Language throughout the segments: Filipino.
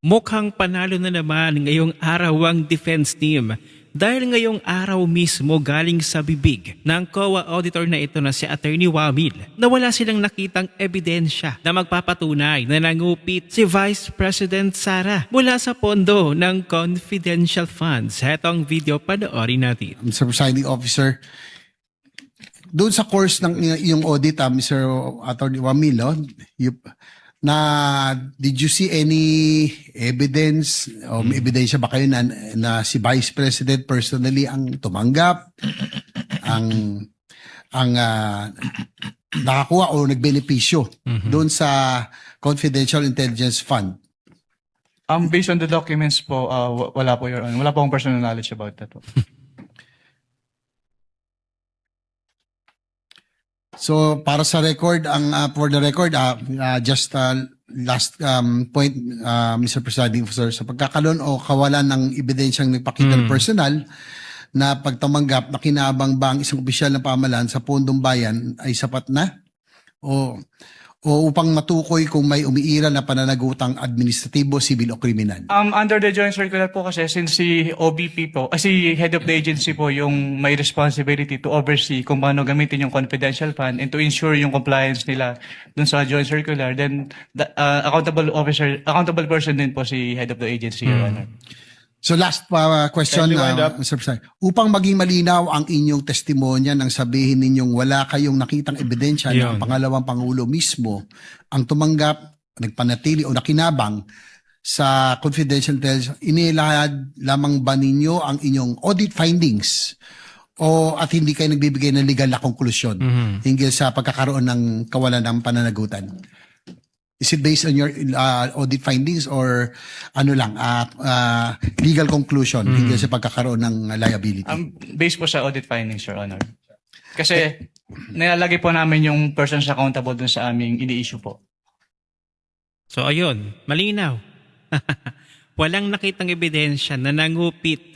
Mukhang panalo na naman ngayong araw ang defense team dahil ngayong araw mismo galing sa bibig ng COA auditor na ito na si Attorney Wamil na wala silang nakitang ebidensya na magpapatunay na nangupit si Vice President Sara mula sa pondo ng confidential funds. Hetong video panoorin natin. Mr. Presiding Officer, doon sa course ng iyong audit, Mr. Attorney Wamil, did you see any evidence o may ebidensya ba kayo na si Vice President personally ang tumanggap, ang nakakuha o nagbenepisyo doon sa Confidential Intelligence Fund? Based on the documents po, wala po, Your Honor. Wala po akong personal knowledge about that po. So para sa record, for the record, just last point, Mr. Presiding Officer, sa pagkakaroon o kawalan ng ebidensyang nagpakita ng personal na pagtamanggap na kinabang ba ang isang opisyal ng pamahalaan sa pondong bayan ay sapat na? O upang matukoy kung may umiiral na pananagutang administratibo, civil o kriminal? Under the joint circular po kasi, since si OBP po, si head of the agency po yung may responsibility to oversee kung paano gamitin yung confidential fund and to ensure yung compliance nila dun sa joint circular, then the, accountable person din po si head of the agency, Your Honor. So last question, Mr. President. Upang maging malinaw ang inyong testimonya nang sabihin ninyong wala kayong nakitang ebidensya na ang pangalawang Pangulo mismo ang tumanggap, nagpanatili o nakinabang sa confidential intelligence, inilahad lamang ba ninyo ang inyong audit findings at hindi kayo nagbibigay ng legal na konklusyon hinggil sa pagkakaroon ng kawalan ng pananagutan? Is it based on your audit findings or legal conclusion hinggil sa pagkakaroon ng liability? Based po sa audit findings, Your Honor. Kasi nilalagay po namin yung persons accountable dun sa aming ini-issue po. So ayun, malinaw. Walang nakitang ebidensya na nangupit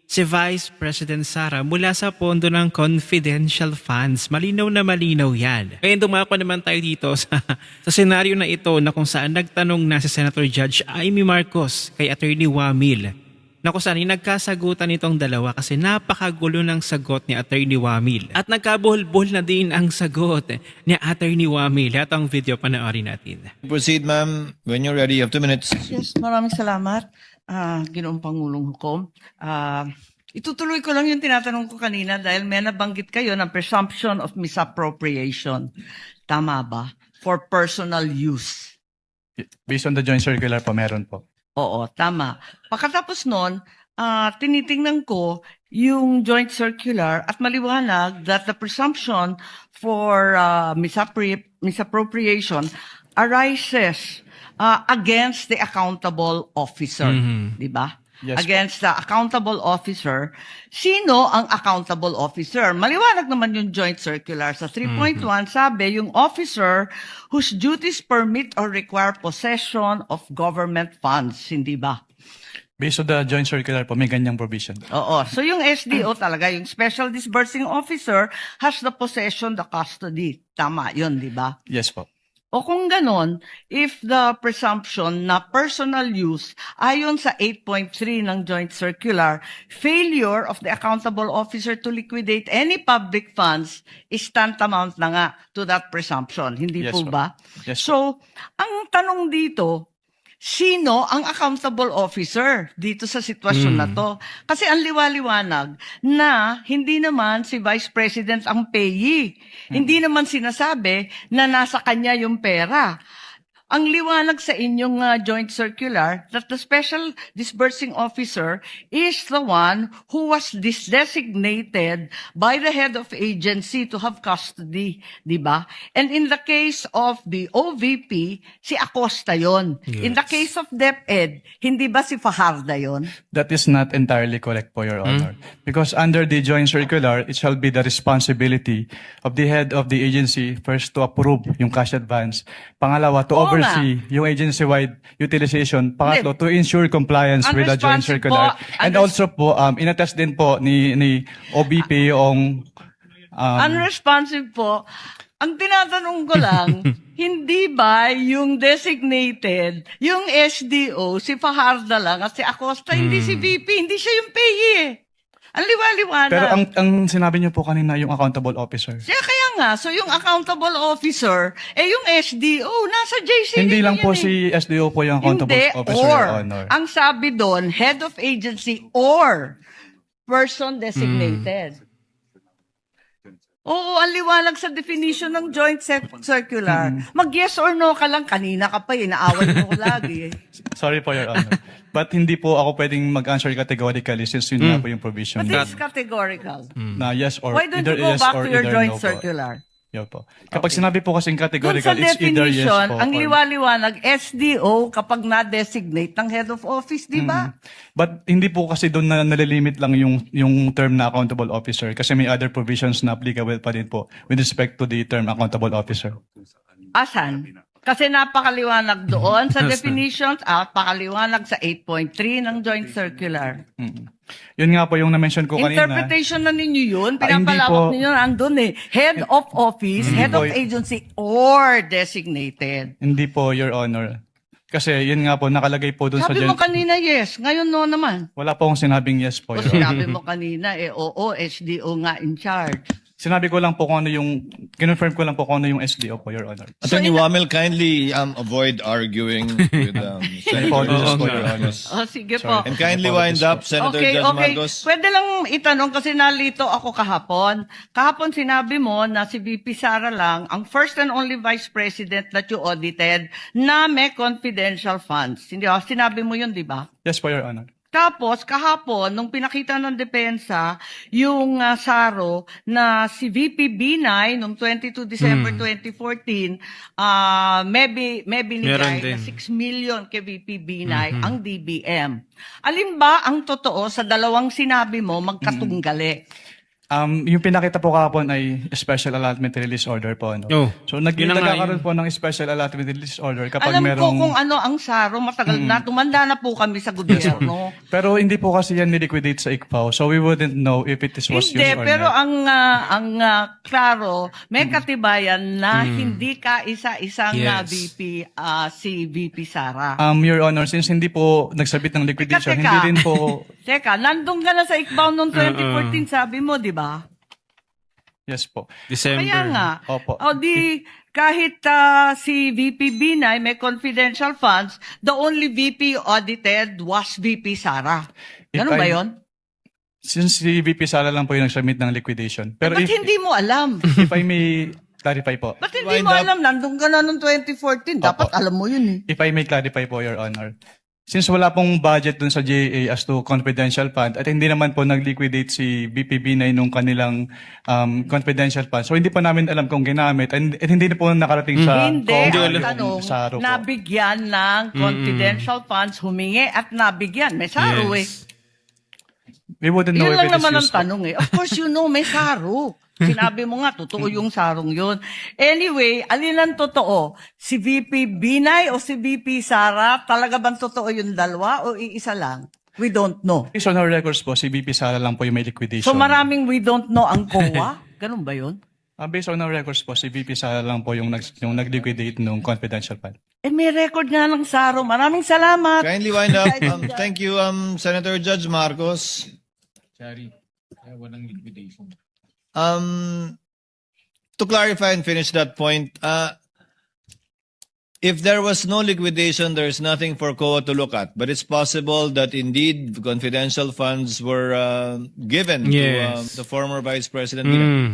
si Vice President Sara mula sa pondo ng confidential funds. Malinaw na malinaw yan. Kaya dumako naman tayo dito sa senaryo na ito na kung saan nagtanong na si Senator Judge Amy Marcos kay Attorney Wamil na kung saan nagkasagutan itong dalawa kasi napakagulo ng sagot ni Attorney Wamil. At nagkabuhol-buhol na din ang sagot ni Attorney Wamil. At ang video panoorin natin. Proceed, ma'am. When you're ready, you have 2 minutes. Yes, maraming salamat, Ginoong Pangulong Hukom. Itutuloy ko lang yung tinatanong ko kanina dahil may nabanggit kayo ng presumption of misappropriation. Tama ba? For personal use. Based on the joint circular po, meron po. Oo, tama. Pagkatapos nun, tinitingnan ko yung joint circular at maliwanag that the presumption for misappropriation arises against the accountable officer. Di ba? Yes, against the accountable officer. Sino ang accountable officer? Maliwanag naman yung joint circular. Sa 3.1, sabi, yung officer whose duties permit or require possession of government funds. Hindi ba? Based on the joint circular po, may ganyang provision. Oo. So yung SDO talaga, yung Special Disbursing Officer has the possession, the custody. Tama yun, di ba? Yes po. O kung ganon, if the presumption na personal use, ayon sa 8.3 ng Joint Circular, failure of the accountable officer to liquidate any public funds is tantamount na nga to that presumption. Hindi Yes, po ba? Yes, So, ang tanong dito, sino ang accountable officer dito sa sitwasyon na to? Kasi ang liwaliwanag na hindi naman si Vice President ang payee. Hindi naman sinasabi na nasa kanya yung pera. Ang liwanag sa inyong joint circular that the Special Disbursing Officer is the one who was designated by the head of agency to have custody, di ba? And in the case of the OVP, si Acosta yon. In the case of DepEd, hindi ba si Fajarda yon? That is not entirely correct po, Your Honor. Because under the joint circular, it shall be the responsibility of the head of the agency first to approve yung cash advance. Pangalawa, to oversee yung agency-wide utilization. Pangatlo, to ensure compliance with the joint circular. And also po, inattest din po ni OBP yung unresponsive po. Ang tinatanong ko lang, hindi ba yung designated, yung SDO, si Fajardo lang at si Acosta, hindi si VP, hindi siya yung PE eh. Ang liwa-liwanag. Pero ang sinabi niyo po kanina yung accountable officer. Kaya nga, so yung accountable officer, yung SDO, nasa JCD Hindi lang yan po eh. si SDO po yung accountable Hindi, officer, or. Your Honor. Ang sabi doon, head of agency or person designated. Oo, ang liwanag sa definition ng joint circular. Mag-yes or no ka lang. Kanina ka pa inaaway mo ko lagi. Sorry po, Your Honor. But hindi po ako pwedeng mag-answer categorically since yun nga po yung provision. But it's categorical. Na yes or Why don't either you go yes back or to your either joint no po. circular? Yun po. Kapag sinabi po kasing Doon categorical, sa it's either yes definition, po. ang or- liwaliwanag, SDO kapag na-designate ng head of office, di ba? But hindi po kasi doon na nalilimit lang yung term na accountable officer kasi may other provisions na applicable pa din po with respect to the term accountable officer. Asan? Kasi napakaliwanag doon sa definitions at pakaliwanag sa 8.3 ng joint circular. Yun nga po yung na-mention ko kanina. Interpretation na ninyo yun. hindi Pinapalawak po. ninyo andun eh. Head of office, head of po. agency, or designated. Hindi po, Your Honor. Kasi yun nga po, nakalagay po doon sa Sabi mo joint... kanina yes, ngayon no naman. Wala po akong sinabing yes po, O Your Honor. sinabi mo kanina oo, SDO nga in charge. Sinabi ko lang po kung ano yung... Kinonfirm ko lang po kung ano yung SDO po, Your Honor. Attorney Wamel, kindly avoid arguing with Senator apologies Judge po, Your Honor. Marcos. Sige po. And kindly wind up, Senator Okay, Judge okay. Marcos. Pwede lang itanong kasi nalito ako kahapon. Kahapon sinabi mo na si VP Sara lang ang first and only vice president that you audited na may confidential funds. Hindi ba? Sinabi mo yun, di ba? Yes po, Your Honor. Tapos, kahapon, nung pinakita ng depensa, yung SARO na si VP Binay, nung 22 December 2014, may Meron binigay din. na 6 million kay VP Binay ang DBM. Alin ba ang totoo sa dalawang sinabi mo magkatunggali? Yung pinakita po kahapon ay special allotment release order po. Ano? Oh, So yun na nga nagkakaroon po ng special allotment release order kapag Alam ko merong... kung ano ang SARO, matagal na, tumanda na po kami sa gobyerno. Pero hindi po kasi yan niliquidate sa ICPAO, so we wouldn't know if it was used Hindi, or pero not. ang klaro, may katibayan na hindi ka isa-isang Yes. VP, si VP Sara. Your Honor, since hindi po nagsabit ng liquidation, Teka. hindi rin po... Teka, nandun ka na sa ICBAO noong 2014, sabi mo, di ba? Yes po. December. Kaya nga. Opo. O di, kahit si VP Binay may confidential funds, the only VP audited was VP Sara. Ganun If ba I- yon? Since si VP Sala lang po yung nagsubmit ng liquidation. Pero Ba't if, hindi mo alam? if I may clarify po, Ba't hindi Wind mo up. alam? Nandun ka na noong 2014. Dapat Opo. alam mo yun eh. if I may clarify po, Your Honor. Since wala pong budget dun sa JA as to confidential fund at hindi naman po nag-liquidate si BPB9 nung kanilang confidential fund. So hindi pa namin alam kung ginamit at hindi na po nakarating sa Hindi, COMELEC ang tanong, yung SARO po. nabigyan ng confidential funds, humingi at nabigyan. May SARO Yes. We wouldn't know Yun if lang it is naman ang used po. tanong eh. Of course, you know, may SARO. Sinabi mo nga, totoo yung sarong yun. Anyway, alin ang totoo? Si VP Binay o si VP Sara? Talaga bang totoo yung dalawa o iisa lang? We don't know. Based on our records po, si BP Sala lang po yung may liquidation. So maraming we don't know ang COA? Ganun ba yun? Based on our records po, si BP Sala lang po yung nag-liquidate nung confidential fund. Eh may record nga ng SARO. Maraming salamat. Kindly wind up. Thank you, Senator Judge Marcos. To clarify and finish that point, if there was no liquidation, there's nothing for COA to look at. But it's possible that indeed confidential funds were given Yes. to the former Vice President.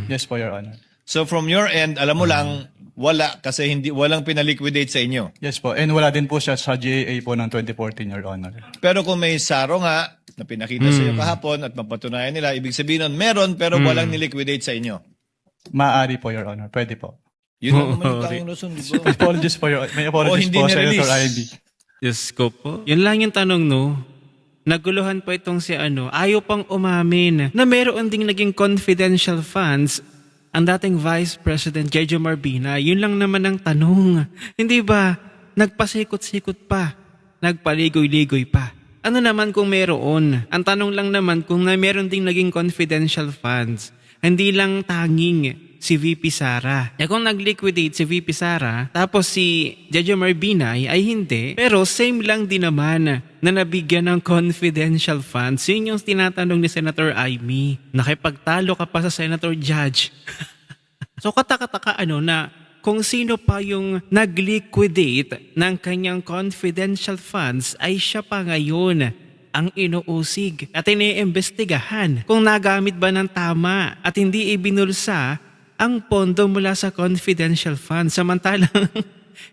Yes po, Your Honor. So from your end, alam mo lang, wala kasi walang pinaliquidate sa inyo. Yes po. And wala din po siya sa GAA po ng 2014, Your Honor. Pero kung may SARO nga na pinakita sa iyo kahapon at mapatunayan nila, ibig sabihin nun, meron pero walang niliquidate sa inyo. Maaari po, Your Honor. Pwede po. Yun ang naman yung tayong rason, di ba? Apologies po, may apologies hindi po, na-release. Senator Ivy. Diyos ko po. Yun lang yung tanong, no? Naguluhan pa itong si ayaw pang umamin na meron ding naging confidential funds ang dating Vice President Jejo Marbina. Yun lang naman ang tanong. Hindi ba? Nagpasikot-sikot pa. Nagpaligoy-ligoy pa. Ano naman kung meron? Ang tanong lang naman kung na meron ding naging confidential funds. Hindi lang tanging si VP Sara. Eh kung nag-liquidate si VP Sara, tapos si Jejomar Binay ay hindi, pero same lang din naman na nabigyan ng confidential funds. Yun yung tinatanong ni Senator Amy. Nakipagtalo ka pa sa Senator Judge. So kataka-taka na kung sino pa yung nag-liquidate ng kanyang confidential funds ay siya pa ngayon ang inuusig at iniimbestigahan kung nagamit ba ng tama at hindi ibinulsa ang pondo mula sa confidential funds. Samantalang,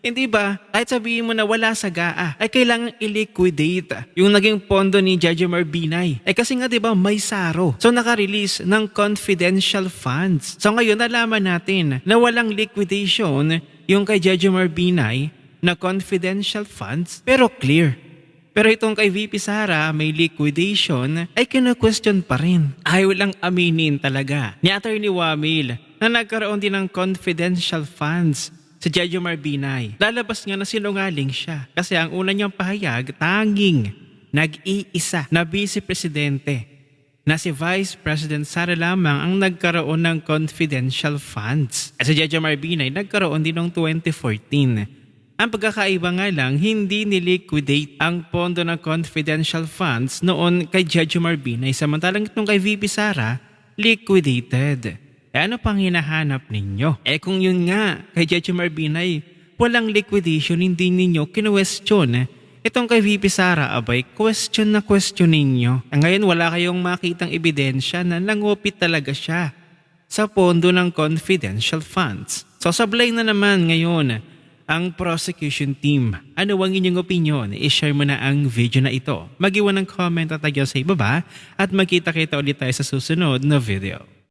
hindi ba, kahit sabihin mo na wala sa GAA, ay kailangan i-liquidate yung naging pondo ni Jejomar Binay. Kasi nga diba may saro. So naka-release ng confidential funds. So ngayon nalaman natin na walang liquidation yung kay Jejomar Binay na confidential funds pero clear. Pero itong kay VP Sara, may liquidation, ay kina-question pa rin. Ayaw lang aminin talaga ni Atty. Wamil na nagkaroon din ng confidential funds sa Jejomar Binay. Lalabas nga na sinungaling siya kasi ang una niyang pahayag, tanging nag-iisa na Vice Presidente na si Vice President Sara lamang ang nagkaroon ng confidential funds. At si Jejomar Binay nagkaroon din noong 2014. Ang pagkakaiba nga lang, hindi niliquidate ang pondo ng confidential funds noon kay Jejomar Binay, samantalang itong kay VP Sara, liquidated. Ano pang hinahanap ninyo? Kung yun nga, kay Jejomar Binay, walang liquidation, hindi ninyo kinu-question. Itong kay VP Sara, abay, question na question ninyo. Ngayon wala kayong makitang ebidensya na nangupit talaga siya sa pondo ng confidential funds. So sablay na naman ngayon ang prosecution team. Ano ang inyong opinion? I-share mo na ang video na ito. Mag-iwan ng comment at tagyaw sa ibaba at magkita-kita ulit tayo sa susunod na video.